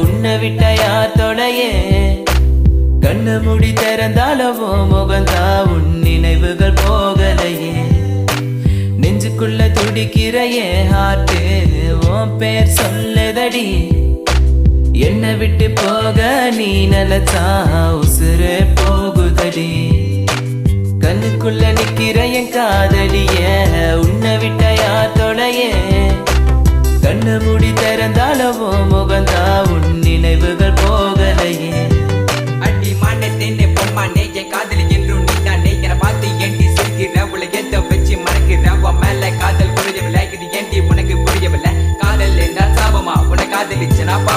உன்னை விட்ட யார் தொடையே கண்ணு முடி திறந்தாலவோ முகந்தா உன் நினைவுகள் போகலையே நெஞ்சுக்குள்ள துடிக்கிற என் ஹார்ட்டு உன் பேர் சொல்லுதடி என்னை விட்டு போக நீ நினைச்சா உசுறு போகுதடி கண்ணுக்குள்ள நிக்கிற என் காதலிய உன்னை விட்ட யார் தொடையே கண்ணு முடி திறந்தாலவோ முகந்தா